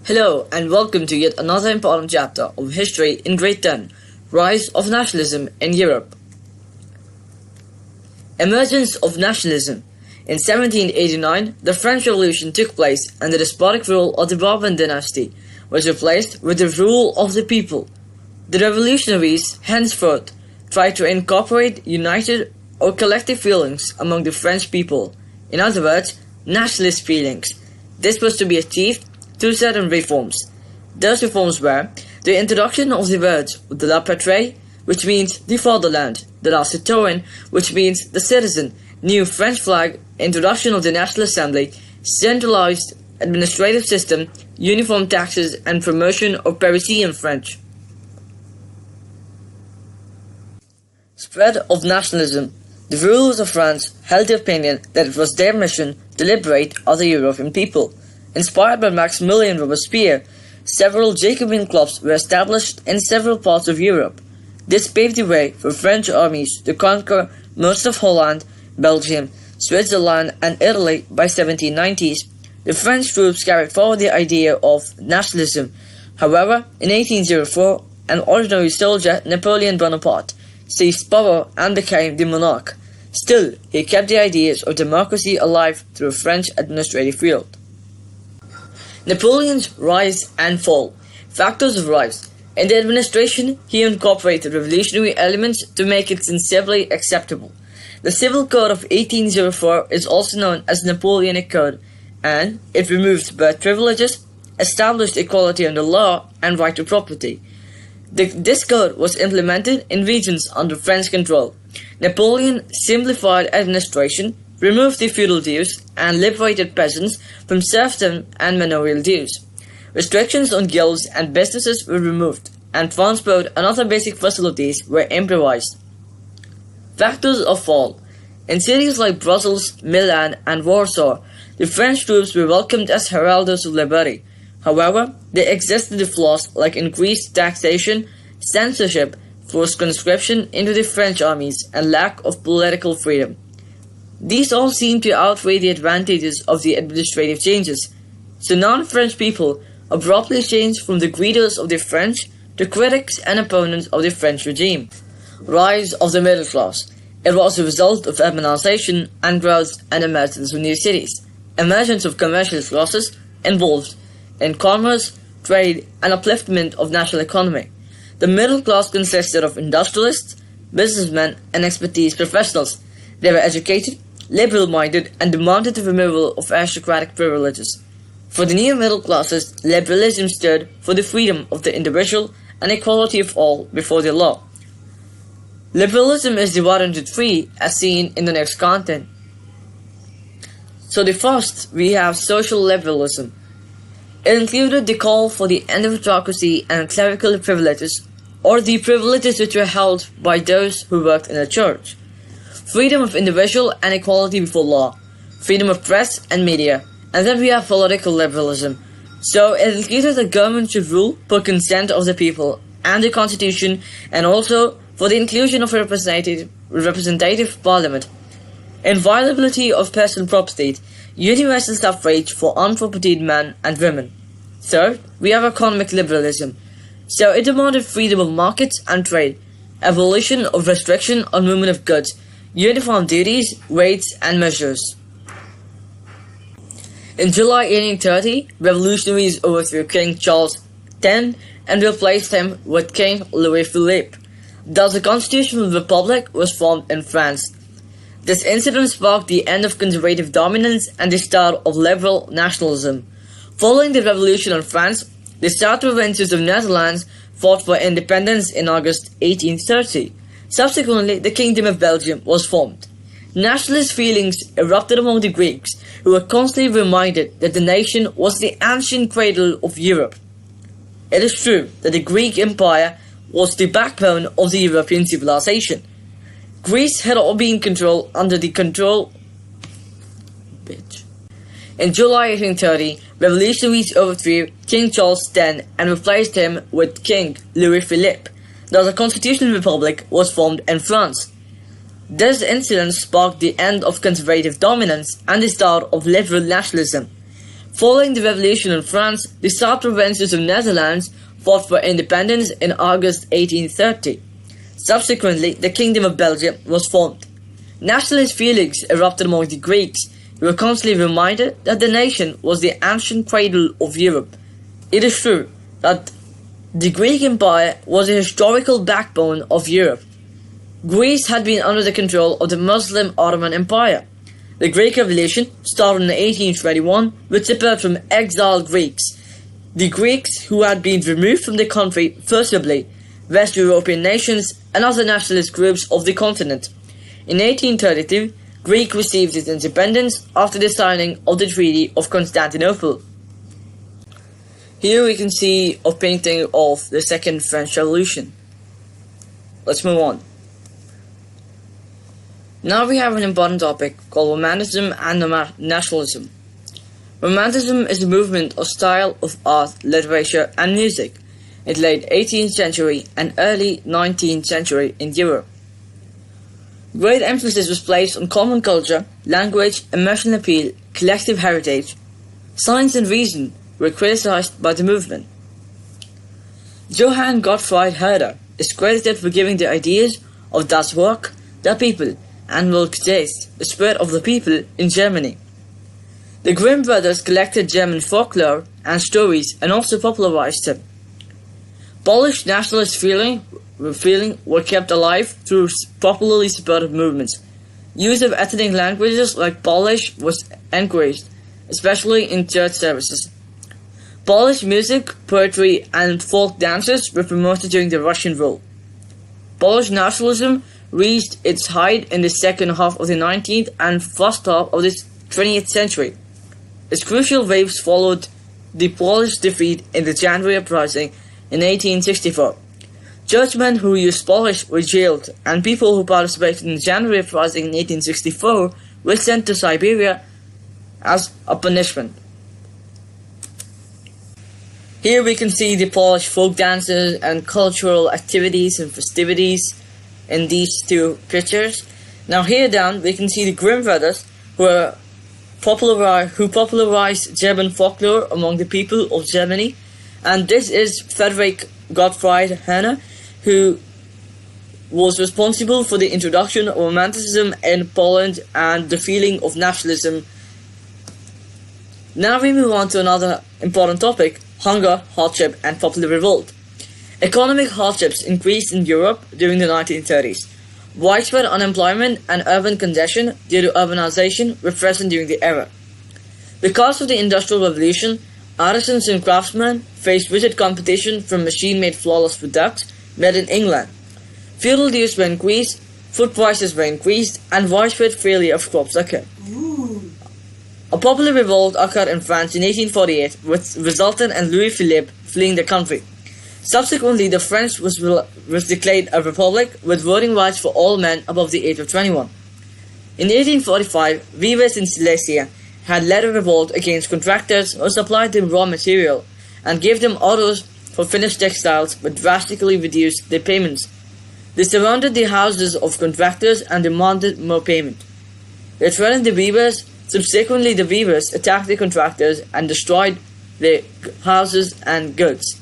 Hello and welcome to yet another important chapter of history in Grade 10, Rise of Nationalism in Europe. Emergence of Nationalism. In 1789, the French Revolution took place and the despotic rule of the Bourbon dynasty was replaced with the rule of the people. The revolutionaries henceforth tried to incorporate united or collective feelings among the French people, in other words, nationalist feelings. This was to be achieved through certain reforms. Those reforms were the introduction of the words de la patrie, which means the fatherland, de la citoyen, which means the citizen, new French flag, introduction of the National Assembly, centralized administrative system, uniform taxes, and promotion of Parisian French. Spread of nationalism. The rulers of France held the opinion that it was their mission to liberate other European people. Inspired by Maximilian Robespierre, several Jacobin clubs were established in several parts of Europe. This paved the way for French armies to conquer most of Holland, Belgium, Switzerland, and Italy by 1790s. The French troops carried forward the idea of nationalism. However, in 1804, an ordinary soldier, Napoleon Bonaparte, seized power and became the monarch. Still, he kept the ideas of democracy alive through a French administrative field. Napoleon's rise and fall. Factors of rise. In the administration, he incorporated revolutionary elements to make it sensibly acceptable. The Civil Code of 1804 is also known as the Napoleonic Code, and it removed birth privileges, established equality under law, and right to property. This code was implemented in regions under French control. Napoleon simplified administration, removed the feudal dues, and liberated peasants from serfdom and manorial dues. Restrictions on guilds and businesses were removed, and transport and other basic facilities were improvised. Factors of fall. In cities like Brussels, Milan, and Warsaw, the French troops were welcomed as heralds of liberty. However, there existed flaws like increased taxation, censorship, forced conscription into the French armies, and lack of political freedom. These all seem to outweigh the advantages of the administrative changes, so non-French people abruptly changed from the greeters of the French to critics and opponents of the French regime. Rise of the middle class. It was a result of urbanization and growth and emergence of new cities. Emergence of commercial classes involved in commerce, trade, and upliftment of national economy. The middle class consisted of industrialists, businessmen, and expertise professionals. They were educated, liberal-minded, and demanded the removal of aristocratic privileges. For the new middle classes, liberalism stood for the freedom of the individual and equality of all before the law. Liberalism is divided into three, as seen in the next content. So the first, we have social liberalism. It included the call for the end of autocracy and clerical privileges, or the privileges which were held by those who worked in the church. Freedom of individual and equality before law, freedom of press and media, and then we have political liberalism. So it included the government should rule per consent of the people and the constitution, and also for the inclusion of a representative parliament. Inviolability of personal property, universal suffrage for unpropertied men and women. Third, we have economic liberalism. So it demanded freedom of markets and trade, abolition of restriction on movement of goods, uniform duties, rates, and measures. In July 1830, revolutionaries overthrew King Charles X and replaced him with King Louis Philippe. Thus, a constitutional republic was formed in France. This incident sparked the end of conservative dominance and the start of liberal nationalism. Following the revolution in France, the South provinces of Netherlands fought for independence in August 1830. Subsequently, the Kingdom of Belgium was formed. Nationalist feelings erupted among the Greeks, who were constantly reminded that the nation was the ancient cradle of Europe. It is true that the Greek Empire was the backbone of the European civilization. Greece had all been controlled under the control. In July 1830, revolutionaries overthrew King Charles X and replaced him with King Louis Philippe. Thus, a constitutional republic was formed in France. This incident sparked the end of conservative dominance and the start of liberal nationalism. Following the revolution in France, the South provinces of Netherlands fought for independence in August 1830. Subsequently, the Kingdom of Belgium was formed. Nationalist feelings erupted among the Greeks, who were constantly reminded that the nation was the ancient cradle of Europe. It is true that the Greek Empire was a historical backbone of Europe. Greece had been under the control of the Muslim Ottoman Empire. The Greek Revolution started in 1821 with support from exiled Greeks. The Greeks who had been removed from the country, forcibly, West European nations and other nationalist groups of the continent. In 1832, Greece received its independence after the signing of the Treaty of Constantinople. Here we can see a painting of the Second French Revolution. Let's move on. Now we have an important topic called Romanticism and Nationalism. Romanticism is a movement or style of art, literature and music in the late 18th century and early 19th century in Europe. Great emphasis was placed on common culture, language, emotional appeal, collective heritage. Science and reason were criticized by the movement. Johann Gottfried Herder is credited for giving the ideas of Das Volk, der People, and Volksgeist, the spirit of the people in Germany. The Grimm brothers collected German folklore and stories and also popularized them. Polish nationalist feeling were kept alive through popularly supported movements. Use of ethnic languages like Polish was encouraged, especially in church services. Polish music, poetry, and folk dances were promoted during the Russian rule. Polish nationalism reached its height in the second half of the 19th and first half of the 20th century. Its crucial waves followed the Polish defeat in the January Uprising in 1864. Churchmen who used Polish were jailed, and people who participated in the January Uprising in 1864 were sent to Siberia as a punishment. Here we can see the Polish folk dances and cultural activities and festivities in these two pictures. Now here down we can see the Grimm brothers who popularized German folklore among the people of Germany, and this is Friedrich Gottfried Herder, who was responsible for the introduction of Romanticism in Poland and the feeling of nationalism. Now we move on to another important topic: hunger, hardship and popular revolt. Economic hardships increased in Europe during the 1930s. Widespread unemployment and urban congestion due to urbanization were present during the era. Because of the Industrial Revolution, artisans and craftsmen faced rigid competition from machine-made flawless products made in England. Feudal dues were increased, food prices were increased, and widespread failure of crops occurred. A popular revolt occurred in France in 1848, which resulted in Louis Philippe fleeing the country. Subsequently, the French was declared a republic with voting rights for all men above the age of 21. In 1845, weavers in Silesia had led a revolt against contractors who supplied them raw material and gave them orders for finished textiles but drastically reduced their payments. They surrounded the houses of contractors and demanded more payment. They threatened the weavers. Subsequently, the weavers attacked the contractors and destroyed their houses and goods.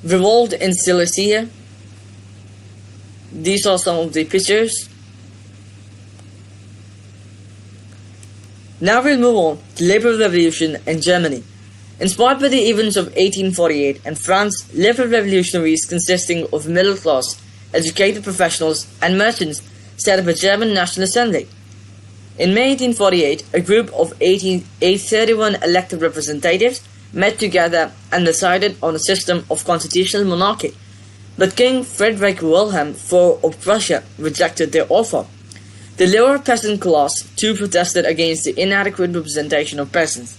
Revolt in Silesia. These are some of the pictures. Now we'll move on to the Liberal Revolution in Germany. Inspired by the events of 1848 in France, liberal revolutionaries consisting of middle class, educated professionals and merchants set up a German National Assembly. In May 1848, a group of 831 elected representatives met together and decided on a system of constitutional monarchy, but King Friedrich Wilhelm IV of Prussia rejected their offer. The lower peasant class too protested against the inadequate representation of peasants.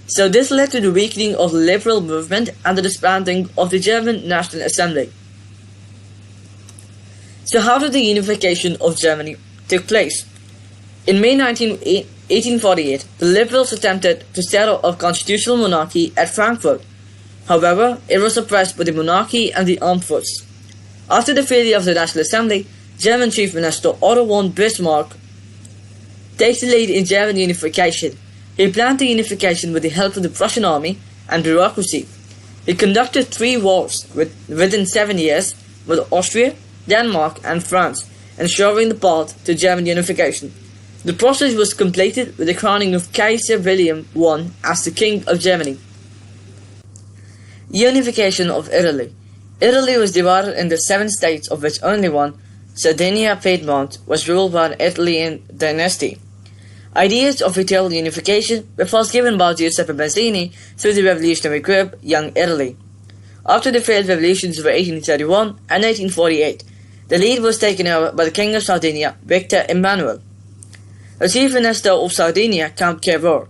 So this led to the weakening of the liberal movement and the disbanding of the German National Assembly. So how did the unification of Germany take place? In May 1848, the liberals attempted to set up a constitutional monarchy at Frankfurt. However, it was suppressed by the monarchy and the armed forces. After the failure of the National Assembly, German Chief Minister Otto von Bismarck takes the lead in German unification He planned the unification with the help of the Prussian army and bureaucracy. He conducted 3 wars within 7 years with Austria, Denmark and France, ensuring the path to German unification. The process was completed with the crowning of Kaiser William I as the King of Germany. Unification of Italy. Italy was divided into 7 states, of which only one, Sardinia-Piedmont, was ruled by an Italian dynasty. Ideas of Italian unification were first given by Giuseppe Mazzini through the revolutionary group Young Italy. After the failed revolutions of 1831 and 1848, the lead was taken over by the King of Sardinia, Victor Emmanuel. The Chief Minister of Sardinia, Count Cavour,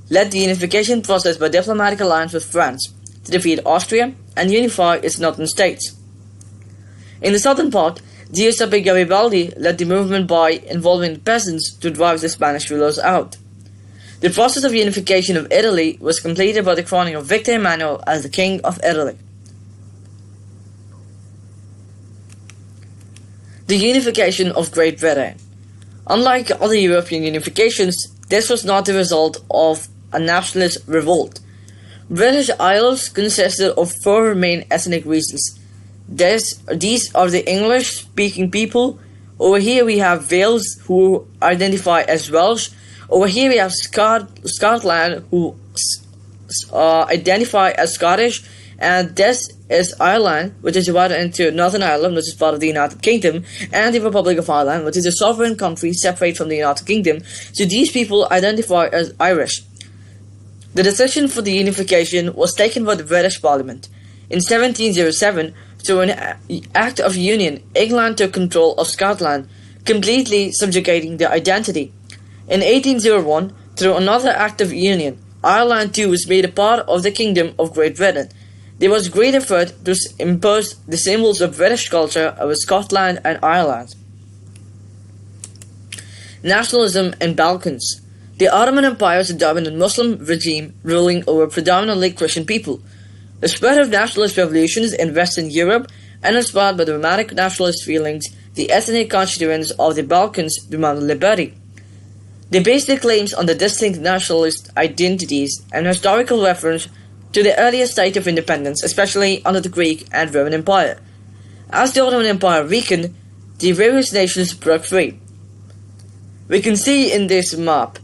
led the unification process by diplomatic alliance with France to defeat Austria and unify its northern states. In the southern part, Giuseppe Garibaldi led the movement by involving the peasants to drive the Spanish rulers out. The process of unification of Italy was completed by the crowning of Victor Emmanuel as the King of Italy. The unification of Great Britain. Unlike other European unifications, this was not the result of a nationalist revolt. British Isles consisted of 4 main ethnic regions. These are the English-speaking people. Over here we have Wales, who identify as Welsh. Over here we have Scotland, who identify as Scottish. And this is Ireland, which is divided into Northern Ireland, which is part of the United Kingdom, and the Republic of Ireland, which is a sovereign country separate from the United Kingdom. So these people identify as Irish. The decision for the unification was taken by the British Parliament. In 1707, through an Act of Union, England took control of Scotland, completely subjugating their identity. In 1801, through another Act of Union, Ireland too was made a part of the Kingdom of Great Britain. There was great effort to impose the symbols of British culture over Scotland and Ireland. Nationalism in Balkans. The Ottoman Empire was a dominant Muslim regime ruling over predominantly Christian people. The spread of nationalist revolutions in Western Europe and inspired by the romantic nationalist feelings, the ethnic constituents of the Balkans demanded liberty. They based their claims on the distinct nationalist identities and historical reference to the earlier state of independence, especially under the Greek and Roman Empire. As the Ottoman Empire weakened, the various nations broke free. We can see in this map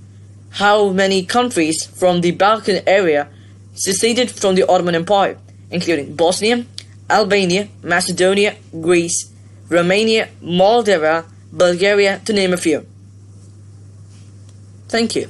how many countries from the Balkan area seceded from the Ottoman Empire, including Bosnia, Albania, Macedonia, Greece, Romania, Moldova, Bulgaria, to name a few. Thank you.